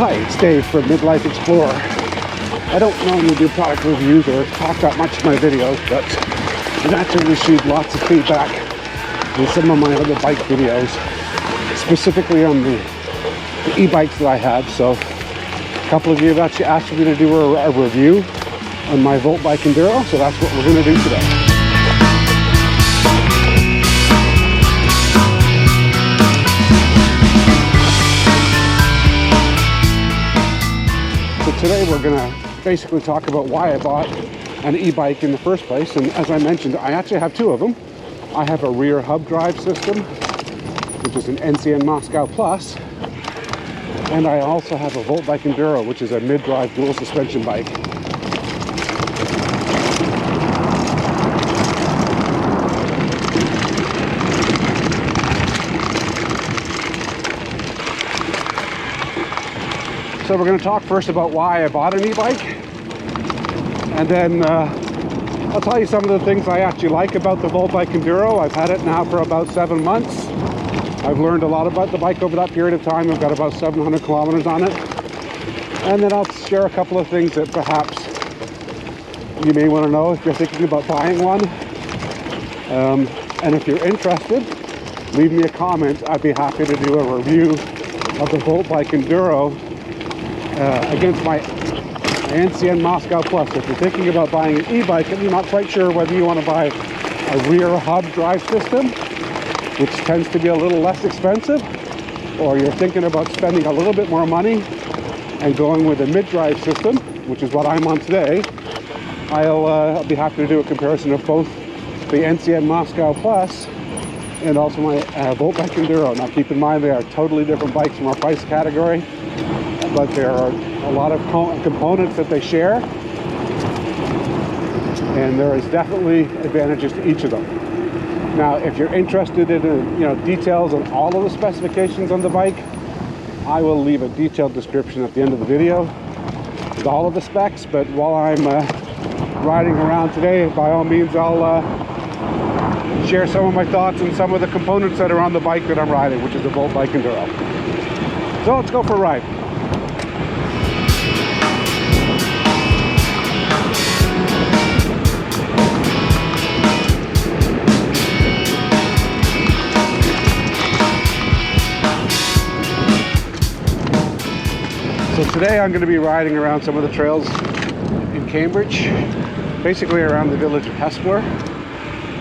Hi, it's Dave from Midlife Explorer. I don't normally do product reviews or talk that much in my videos, but I've actually received lots of feedback in some of my other bike videos, specifically on the e-bikes that I have. So a couple of you have actually asked me to do a review on my VoltBike Enduro, so that's what we're going to do today. So today we're going to basically talk about why I bought an e-bike in the first place. And as I mentioned, I actually have two of them. I have a rear hub drive system, which is an NCN Moscow Plus. And I also have a VoltBike Enduro, which is a mid-drive dual suspension bike. So we're going to talk first about why I bought an e-bike, and then I'll tell you some of the things I actually like about the VoltBike Enduro. I've had it now for about 7 months. I've learned a lot about the bike over that period of time. I've got about 700 kilometers on it. And then I'll share a couple of things that perhaps you may want to know if you're thinking about buying one. And if you're interested, leave me a comment. I'd be happy to do a review of the VoltBike Enduro against my NCN Moscow Plus. If you're thinking about buying an e-bike and you're not quite sure whether you want to buy a rear hub drive system, which tends to be a little less expensive, or you're thinking about spending a little bit more money and going with a mid-drive system, which is what I'm on today, I'll be happy to do a comparison of both the NCN Moscow Plus and also my VoltBike Enduro. Now keep in mind they are totally different bikes from our price category, but there are a lot of components that they share, and there is definitely advantages to each of them. Now, if you're interested in details on all of the specifications on the bike, I will leave a detailed description at the end of the video with all of the specs. But while I'm riding around today, by all means, I'll share some of my thoughts on some of the components that are on the bike that I'm riding, which is the VoltBike Enduro. So let's go for a ride. So today I'm going to be riding around some of the trails in Cambridge, basically around the village of Hespeler.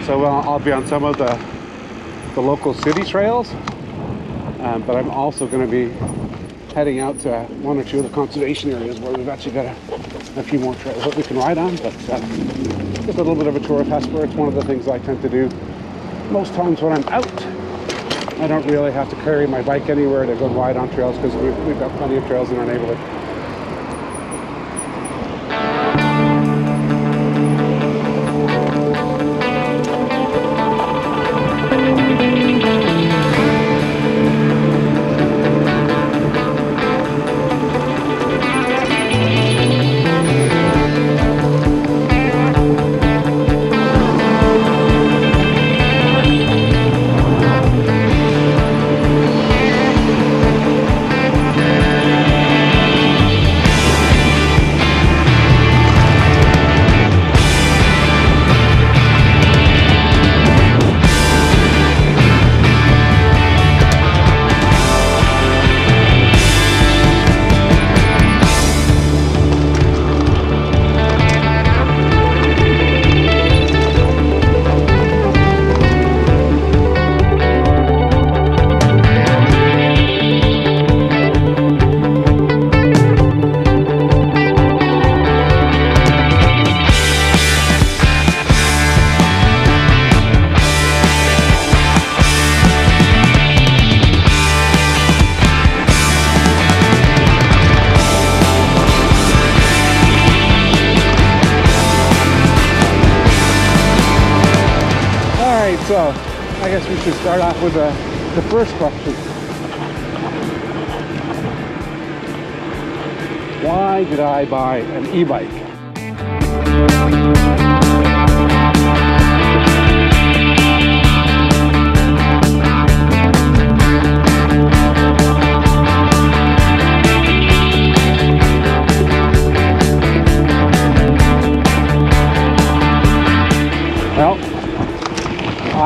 So I'll be on some of the local city trails, but I'm also going to be heading out to one or two of the conservation areas where we've actually got a few more trails that we can ride on. But just a little bit of a tour of Hespeler. It's one of the things I tend to do most times when I'm out. I don't really have to carry my bike anywhere to go ride on trails because we've got plenty of trails in our neighborhood. So I guess we should start off with the first question. Why did I buy an e-bike?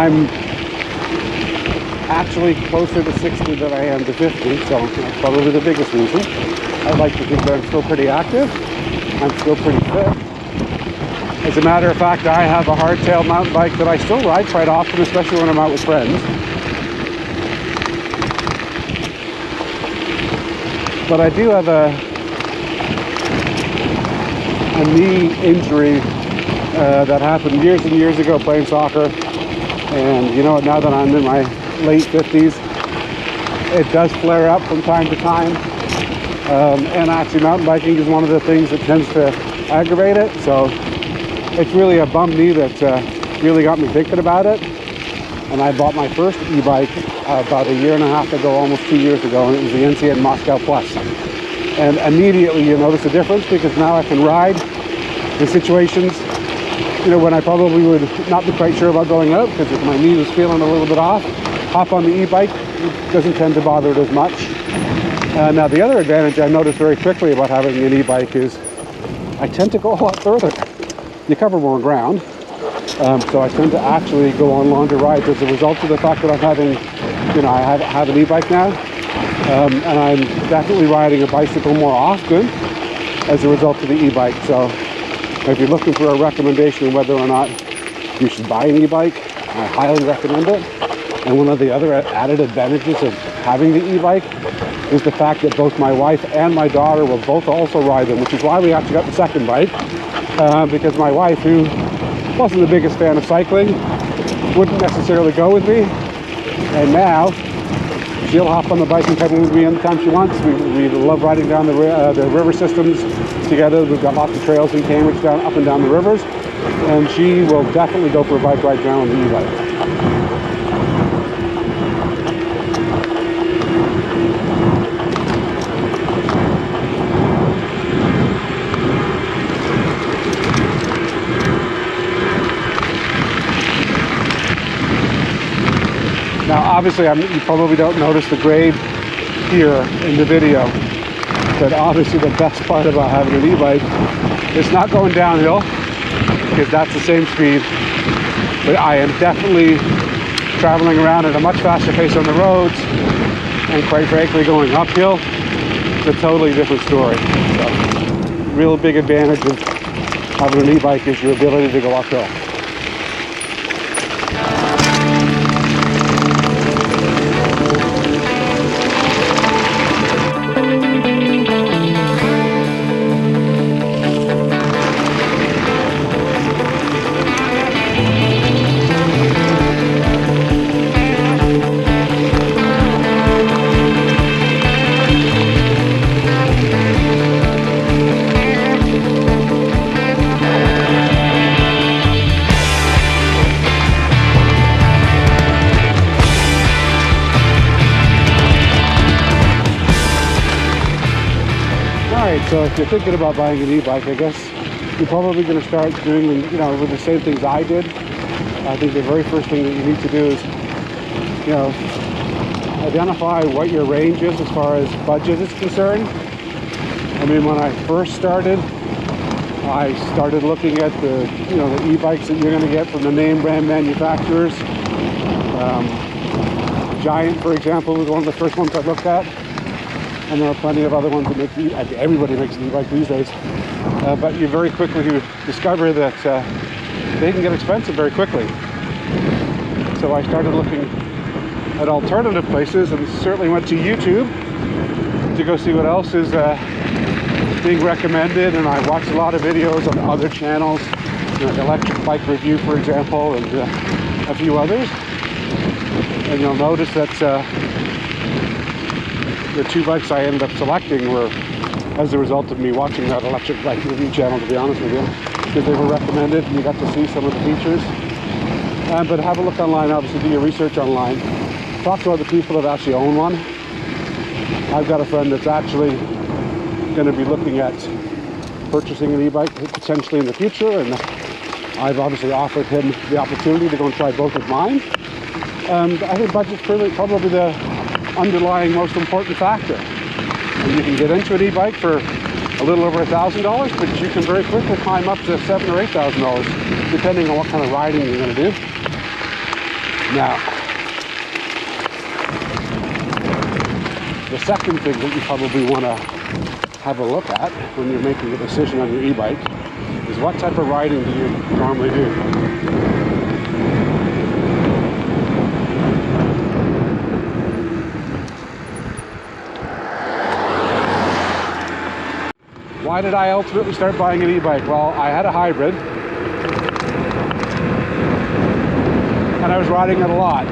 I'm actually closer to 60 than I am to 50, so that's probably the biggest reason. I'd like to think that I'm still pretty active. I'm still pretty fit. As a matter of fact, I have a hardtail mountain bike that I still ride quite often, especially when I'm out with friends. But I do have a knee injury that happened years and years ago playing soccer. And you know, now that I'm in my late 50s, it does flare up from time to time. And actually mountain biking is one of the things that tends to aggravate it. So it's really a bum knee that really got me thinking about it. And I bought my first e-bike about 1.5 years ago, almost 2 years ago, and it was the NCN Moscow Plus. And immediately you notice a difference, because now I can ride in situations, you know, when I probably would not be quite sure about going out, because if my knee was feeling a little bit off, hop on the e-bike, it doesn't tend to bother it as much. Now the other advantage I noticed very quickly about having an e-bike is I tend to go a lot further. You cover more ground, so I tend to actually go on longer rides as a result of the fact that I'm having, you know, I have an e-bike now, and I'm definitely riding a bicycle more often as a result of the e-bike. So if you're looking for a recommendation on whether or not you should buy an e-bike, I highly recommend it. And one of the other added advantages of having the e-bike is the fact that both my wife and my daughter will both also ride them, which is why we actually got the second bike, because my wife, who wasn't the biggest fan of cycling, wouldn't necessarily go with me, and now she'll hop on the bike and pedal with me anytime she wants. We love riding down the river systems together. We've got lots of trails in Cambridge up and down the rivers, and she will definitely go for a bike ride down on the e-bike. Now obviously you probably don't notice the grade here in the video, but obviously the best part about having an e-bike is not going downhill, because that's the same speed, but I am definitely traveling around at a much faster pace on the roads, and quite frankly going uphill is a totally different story. So real big advantage of having an e-bike is your ability to go uphill. So if you're thinking about buying an e-bike, I guess you're probably going to start doing, you know, with the same things I did. I think the very first thing that you need to do is, you know, identify what your range is as far as budget is concerned. I mean, when I first started, I started looking at the, you know, the e-bikes that you're going to get from the name brand manufacturers. Giant, for example, was one of the first ones I looked at. And there are plenty of other ones that make everybody makes an e-bike these days. But you very quickly discover that they can get expensive very quickly. So I started looking at alternative places, and certainly went to YouTube to go see what else is being recommended. And I watched a lot of videos on other channels, you know, Electric Bike Review, for example, and a few others. And you'll notice that the two bikes I ended up selecting were as a result of me watching that Electric Bike Review channel, to be honest with you, because they were recommended and you got to see some of the features. But have a look online, obviously do your research online. Talk to other people that actually own one. I've got a friend that's actually going to be looking at purchasing an e-bike potentially in the future, and I've obviously offered him the opportunity to go and try both of mine. I think budget's probably the underlying most important factor. And you can get into an e-bike for a little over $1,000, but you can very quickly climb up to $7,000 or $8,000, depending on what kind of riding you're going to do. Now, the second thing that you probably want to have a look at when you're making a decision on your e-bike is what type of riding do you normally do? Why did I ultimately start buying an e-bike? Well, I had a hybrid and I was riding it a lot.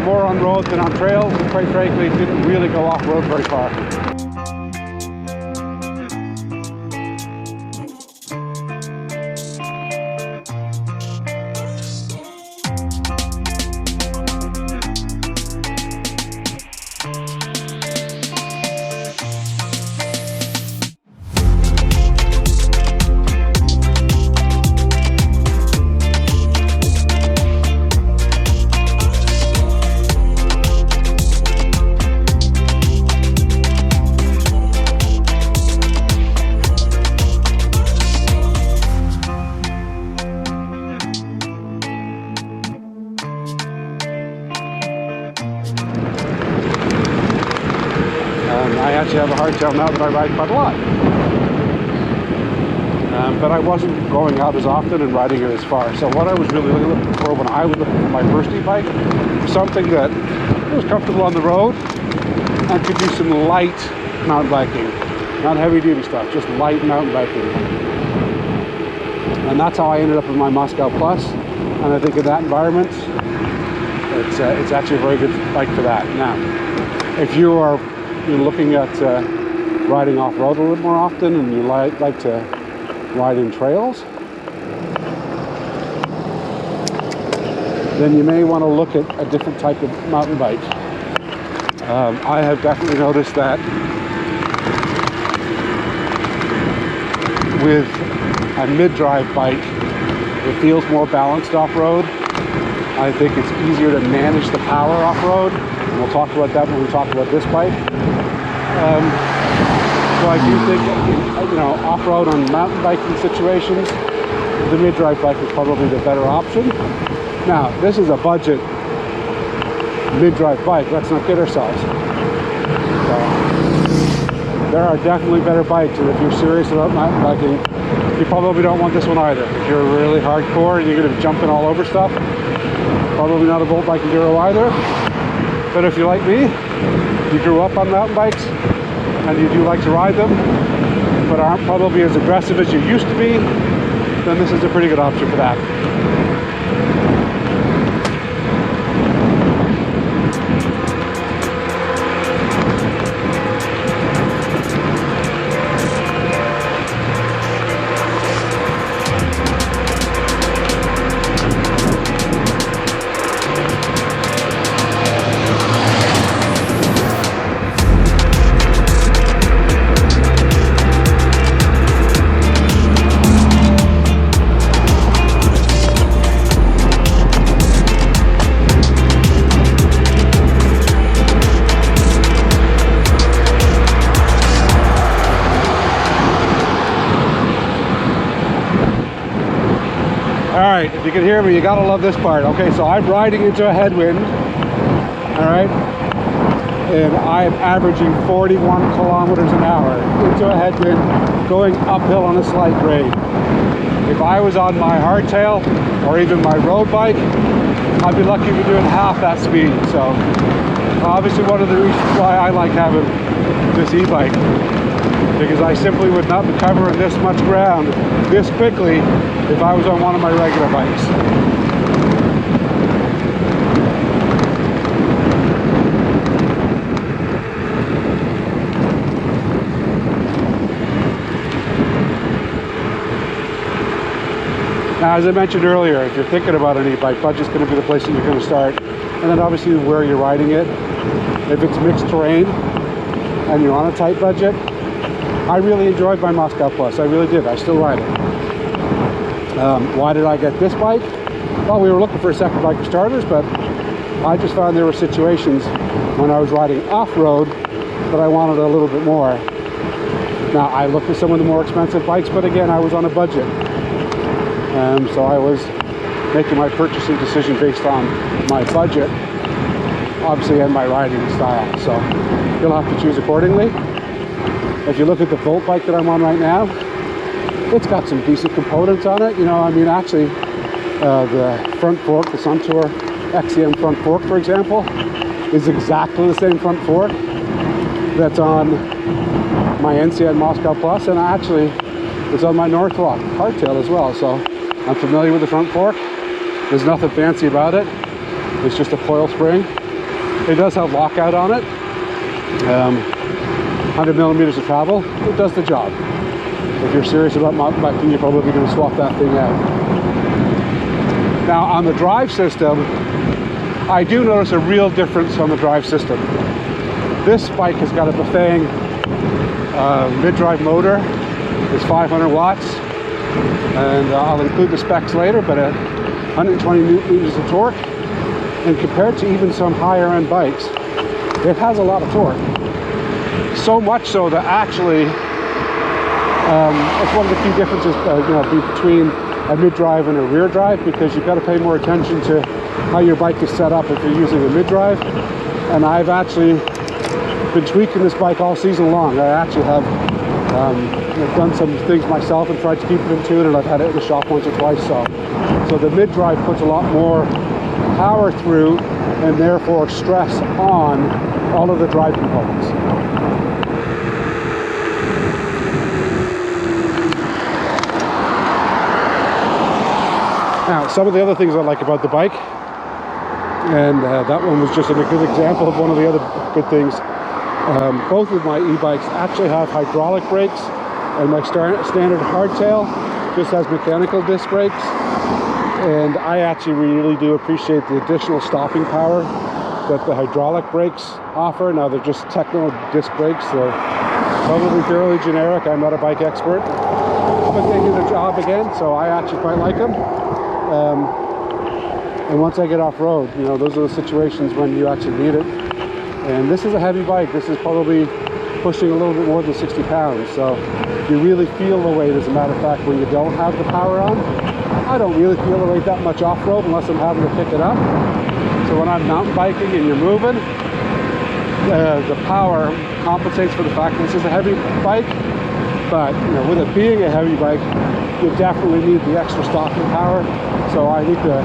More on road than on trails, and quite frankly didn't really go off-road very far. I actually have a hardtail now that I ride quite a lot. But I wasn't going out as often and riding it as far. So what I was really looking for when I was looking for my first e-bike was something that was comfortable on the road and could do some light mountain biking. Not heavy duty stuff, just light mountain biking. And that's how I ended up with my Moscow Plus. And I think in that environment, it's actually a very good bike for that. Now, if you're looking at riding off-road a little more often and you like to ride in trails, then you may want to look at a different type of mountain bike. I have definitely noticed that with a mid-drive bike, it feels more balanced off-road. I think it's easier to manage the power off-road, and we'll talk about that when we talk about this bike. So I do think, off-road on mountain biking situations, the mid-drive bike is probably the better option. Now, this is a budget mid-drive bike. Let's not kid ourselves. There are definitely better bikes, and if you're serious about mountain biking, you probably don't want this one either. If you're really hardcore and you're going to be jumping all over stuff, probably not a VoltBike Enduro either. But if you're like me, you grew up on mountain bikes and you do like to ride them, but aren't probably as aggressive as you used to be, then this is a pretty good option for that. Alright, if you can hear me, you gotta love this part. Okay, so I'm riding into a headwind, alright, and I'm averaging 41 kilometers an hour into a headwind, going uphill on a slight grade. If I was on my hardtail, or even my road bike, I'd be lucky to be doing half that speed. So, obviously one of the reasons why I like having this e-bike, because I simply would not be covering this much ground this quickly if I was on one of my regular bikes. Now, as I mentioned earlier, if you're thinking about an e-bike, budget's going to be the place that you're going to start, and then obviously where you're riding it. If it's mixed terrain and you're on a tight budget, I really enjoyed my Moscow Plus. I really did. I still ride it. Why did I get this bike? Well, we were looking for a second bike for starters, but I just found there were situations when I was riding off-road that I wanted a little bit more. Now, I looked at some of the more expensive bikes, but again, I was on a budget. So I was making my purchasing decision based on my budget, obviously, and my riding style. So you'll have to choose accordingly. If you look at the VoltBike that I'm on right now, it's got some decent components on it. You know, I mean, actually, the front fork, the Suntour XCM front fork, for example, is exactly the same front fork that's on my NCN Moscow Plus, and actually it's on my Northwalk hardtail as well. So I'm familiar with the front fork. There's nothing fancy about it. It's just a coil spring. It does have lockout on it. 100 millimeters of travel. It does the job. If you're serious about mountain biking, you're probably going to swap that thing out. Now on the drive system, I do notice a real difference on the drive system. This bike has got a Bafang mid-drive motor. It's 500 watts, and I'll include the specs later, but 120 newton meters of torque. And compared to even some higher end bikes, it has a lot of torque. So much so that actually it's one of the key differences between a mid-drive and a rear drive, because you've got to pay more attention to how your bike is set up if you're using a mid-drive. And I've actually been tweaking this bike all season long. I actually have I've done some things myself and tried to keep it in tune, and I've had it in the shop once or twice. So the mid-drive puts a lot more power through, and therefore stress on all of the drive components. Now, some of the other things I like about the bike, and that one was just a good example of one of the other good things. Both of my e-bikes actually have hydraulic brakes, and my standard hardtail just has mechanical disc brakes. And I actually really do appreciate the additional stopping power that the hydraulic brakes offer. Now they're just techno disc brakes. They're probably fairly generic. I'm not a bike expert, but they do the job again, so I actually quite like them. And once I get off road, you know, those are the situations when you actually need it. And this is a heavy bike. This is probably pushing a little bit more than 60 pounds. So you really feel the weight, as a matter of fact, when you don't have the power on. I don't really feel the weight that much off-road unless I'm having to pick it up. So when I'm mountain biking and you're moving, the power compensates for the fact that this is a heavy bike. But you know, with it being a heavy bike, you definitely need the extra stopping power. So I need to,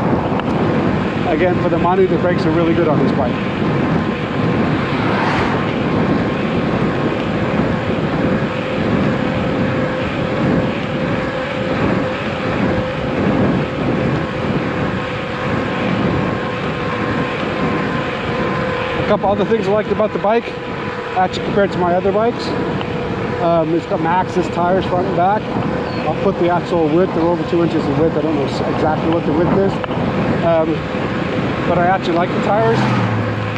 again, for the money, the brakes are really good on this bike. A couple other things I liked about the bike, actually compared to my other bikes. It's got Maxxis tires front and back. I'll put the actual width, they're over 2 inches in width. I don't know exactly what the width is. But I actually like the tires.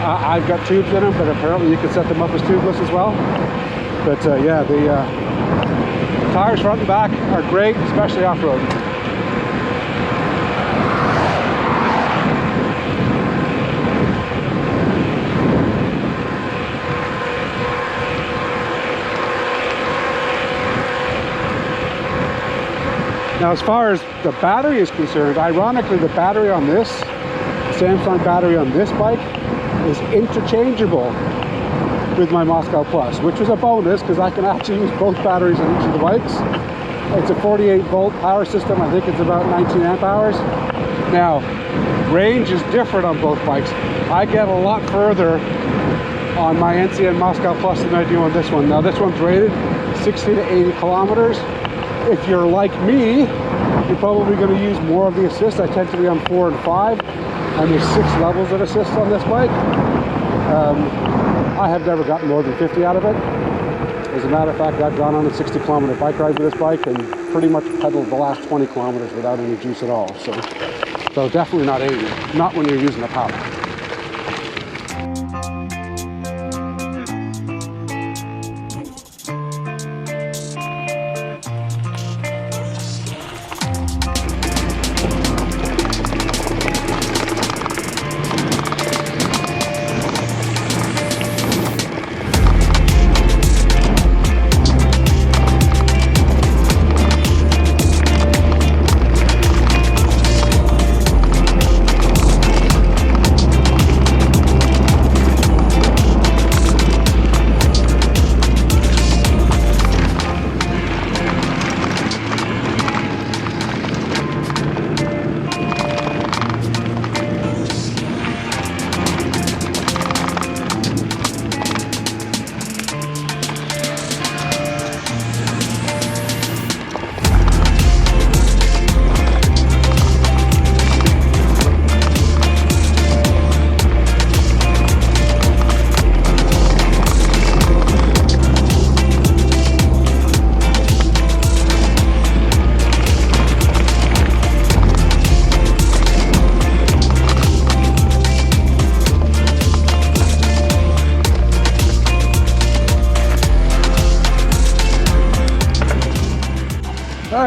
I've got tubes in them, but apparently you can set them up as tubeless as well. But yeah, the tires front and back are great, especially off-road. Now, as far as the battery is concerned, ironically, the battery on this, Samsung battery on this bike, is interchangeable with my Moscow Plus, which was a bonus because I can actually use both batteries on each of the bikes. It's a 48 volt power system. I think it's about 19 amp hours. Now, range is different on both bikes. I get a lot further on my NCN Moscow Plus than I do on this one. Now, this one's rated 60 to 80 kilometers. If you're like me, you're probably going to use more of the assist. I tend to be on 4 and 5, and there's 6 levels of assist on this bike. I have never gotten more than 50 out of it. As a matter of fact, I've gone on a 60-kilometer bike ride with this bike and pretty much pedaled the last 20 kilometers without any juice at all. So definitely not 80, not when you're using the power.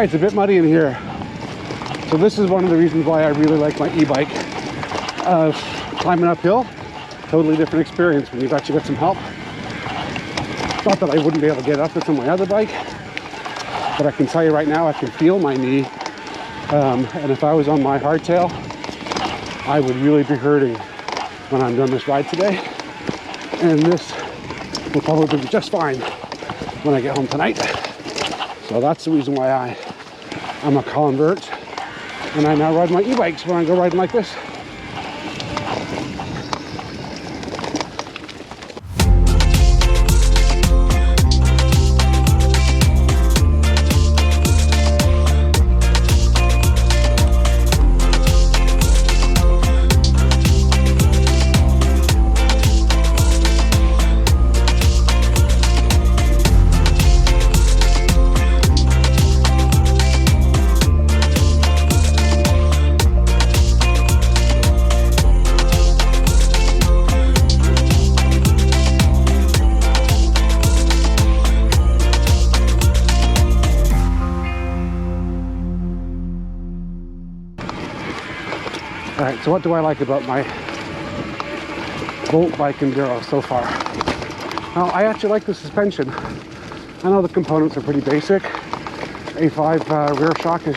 right, it's a bit muddy in here. So this is one of the reasons why I really like my e-bike. Climbing uphill, totally different experience when you've actually got some help. Not that I wouldn't be able to get up this on my other bike, but I can tell you right now, I can feel my knee. And if I was on my hardtail, I would really be hurting when I'm done this ride today. And this will probably be just fine when I get home tonight. So that's the reason why I'm a convert. And I now ride my e-bikes when I go riding like this. Alright, so what do I like about my VoltBike Enduro so far? Well, I actually like the suspension. I know the components are pretty basic. A5 rear shock is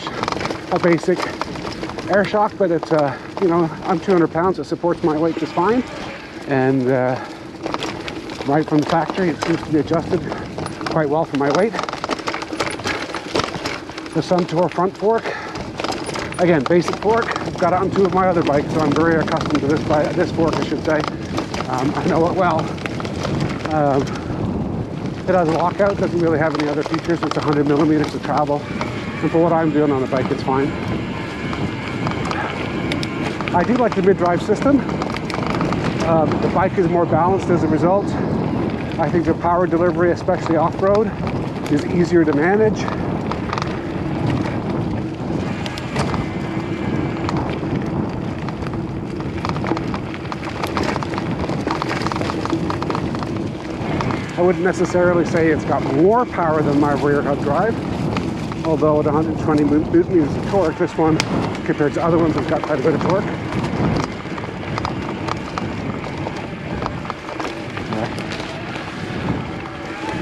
a basic air shock, but it's, you know, I'm 200 pounds, it supports my weight just fine. And right from the factory, it seems to be adjusted quite well for my weight. The Suntour front fork, again, basic fork. I've got it on two of my other bikes, so I'm very accustomed to this fork, I should say. I know it well. It has a lockout, doesn't really have any other features. It's 100 millimeters of travel. And for what I'm doing on the bike, it's fine. I do like the mid-drive system. The bike is more balanced as a result. I think the power delivery, especially off-road, is easier to manage. I wouldn't necessarily say it's got more power than my rear hub drive, although at 120 newton meters of torque, this one, compared to other ones, has got quite a bit of torque.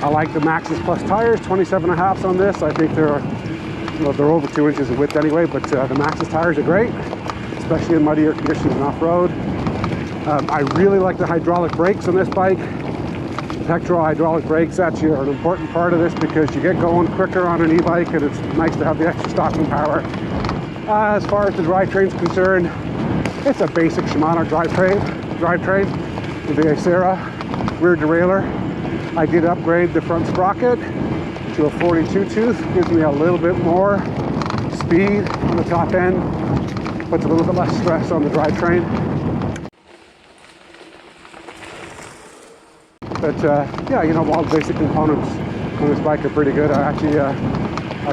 I like the Maxxis Plus tires, 27.5s on this. I think they're over 2 inches in width anyway, but the Maxxis tires are great, especially in muddier conditions and off-road. I really like the hydraulic brakes on this bike. Pectoral hydraulic brakes actually are an important part of this because you get going quicker on an e-bike and it's nice to have the extra stopping power. As far as the drivetrain is concerned, it's a basic Shimano drivetrain with the Acera rear derailleur. I did upgrade the front sprocket to a 42 tooth, gives me a little bit more speed on the top end, puts a little bit less stress on the drivetrain. But yeah, you know, all the basic components on this bike are pretty good. I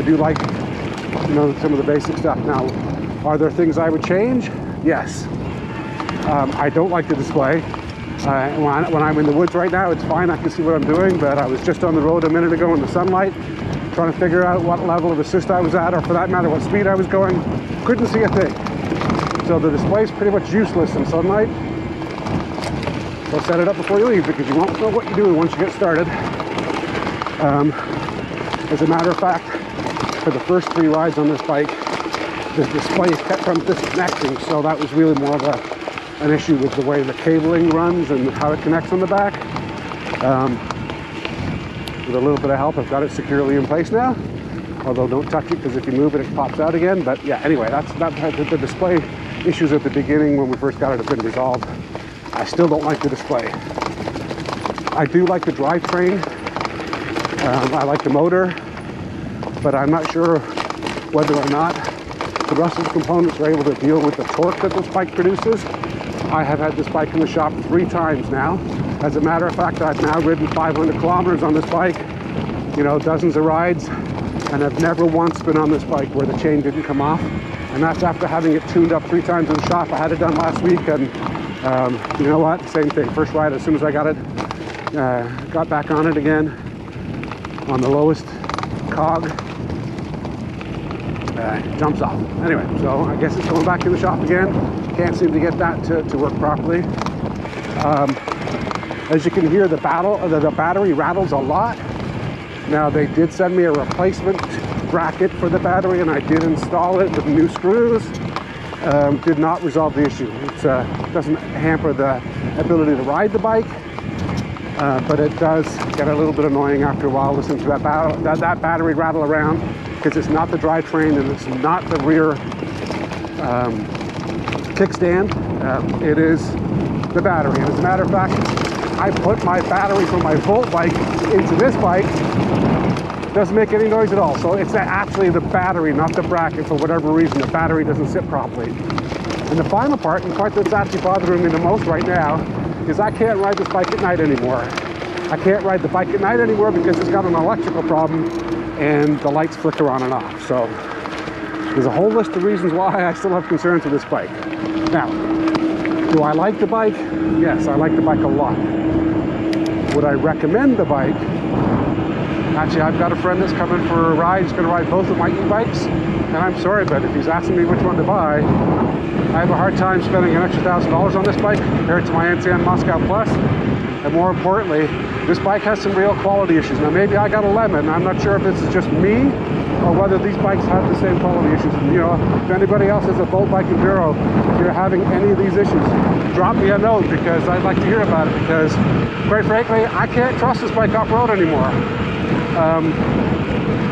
do like, you know, some of the basic stuff. Now, are there things I would change? Yes. I don't like the display. When I'm in the woods right now, it's fine. I can see what I'm doing, but I was just on the road a minute ago in the sunlight, trying to figure out what level of assist I was at, or for that matter, what speed I was going. Couldn't see a thing. So the display is pretty much useless in sunlight. So set it up before you leave because you won't know what you're doing once you get started. As a matter of fact, for the first 3 rides on this bike, the display kept on disconnecting, so that was really more of an issue with the way the cabling runs and how it connects on the back. With a little bit of help, I've got it securely in place now. Although don't touch it because if you move it, it pops out again. But yeah, anyway, the display issues at the beginning when we first got it have been resolved. I still don't like the display. I do like the drivetrain. I like the motor, but I'm not sure whether or not the rest of the components are able to deal with the torque that this bike produces. I have had this bike in the shop 3 times now. As a matter of fact, I've now ridden 500 kilometers on this bike, you know, dozens of rides, and I've never once been on this bike where the chain didn't come off. And that's after having it tuned up 3 times in the shop. I had it done last week, and you know what? Same thing. First ride, as soon as I got it, got back on it again on the lowest cog, jumps off. Anyway, so I guess it's going back in the shop again. Can't seem to get that to work properly. As you can hear, the battery rattles a lot. Now, they did send me a replacement bracket for the battery, and I did install it with new screws. Did not resolve the issue. It doesn't hamper the ability to ride the bike, but it does get a little bit annoying after a while listening to that battery rattle around, because it's not the drivetrain and it's not the rear kickstand. It is the battery. And as a matter of fact, I put my battery from my VoltBike into this bike. Doesn't make any noise at all. So it's actually the battery, not the bracket. For whatever reason, the battery doesn't sit properly. And the final part, and the part that's actually bothering me the most right now, is I can't ride this bike at night anymore. I can't ride the bike at night anymore because it's got an electrical problem and the lights flicker on and off. So there's a whole list of reasons why I still have concerns with this bike. Now, do I like the bike? Yes, I like the bike a lot. Would I recommend the bike? Actually, I've got a friend that's coming for a ride. He's going to ride both of my e-bikes. And I'm sorry, but if he's asking me which one to buy, I have a hard time spending an extra $1,000 on this bike compared to my NCN Moscow Plus. And more importantly, this bike has some real quality issues. Now, maybe I got a lemon. I'm not sure if this is just me or whether these bikes have the same quality issues. And, you know, if anybody else has a VoltBike Enduro, if you're having any of these issues, drop me a note, because I'd like to hear about it, because quite frankly, I can't trust this bike off-road anymore.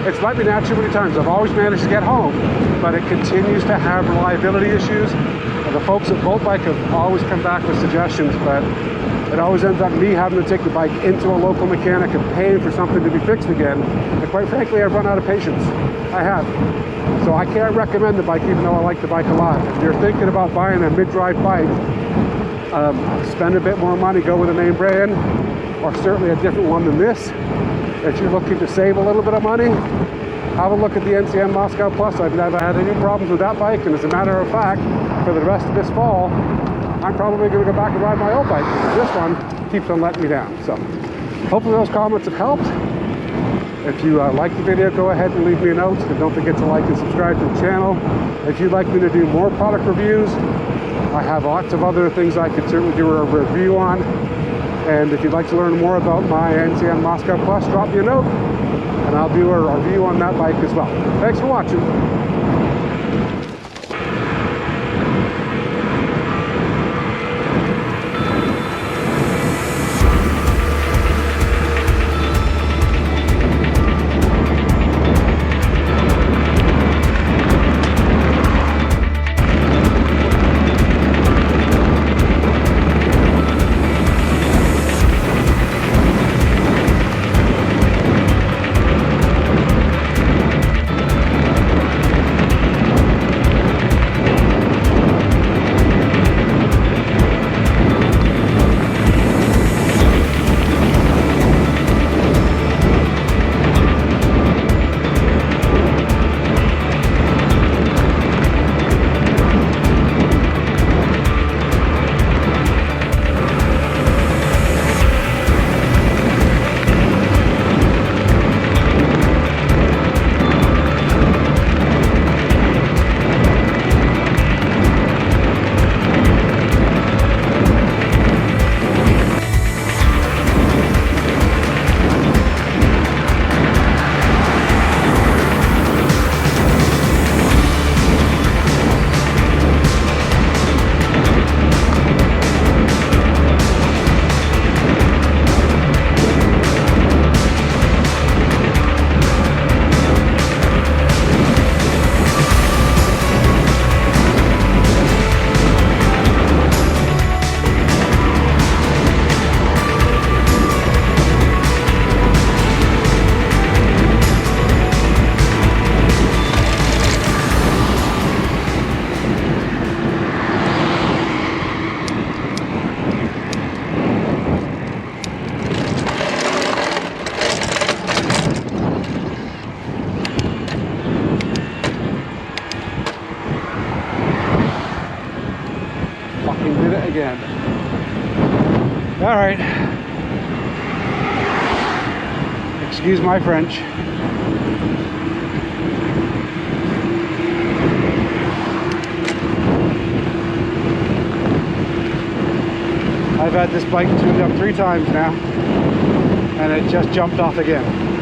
It's let me down too many times. I've always managed to get home, but it continues to have reliability issues. And the folks at VoltBike have always come back with suggestions, but it always ends up me having to take the bike into a local mechanic and paying for something to be fixed again. And quite frankly, I've run out of patience. I have. So I can't recommend the bike, even though I like the bike a lot. If you're thinking about buying a mid-drive bike, spend a bit more money, go with a name brand, or certainly a different one than this. If you're looking to save a little bit of money, have a look at the NCN Moscow Plus. I've never had any problems with that bike, and as a matter of fact, for the rest of this fall, I'm probably going to go back and ride my old bike. This one keeps on letting me down. So hopefully those comments have helped. If you like the video, go ahead and leave me a note, and don't forget to like and subscribe to the channel. If you'd like me to do more product reviews, I have lots of other things I could certainly do a review on. And if you'd like to learn more about my NCN Moscow Plus, drop me a note, and I'll do a review on that bike as well. Thanks for watching. Again. All right. Excuse my French. I've had this bike tuned up 3 times now, and it just jumped off again.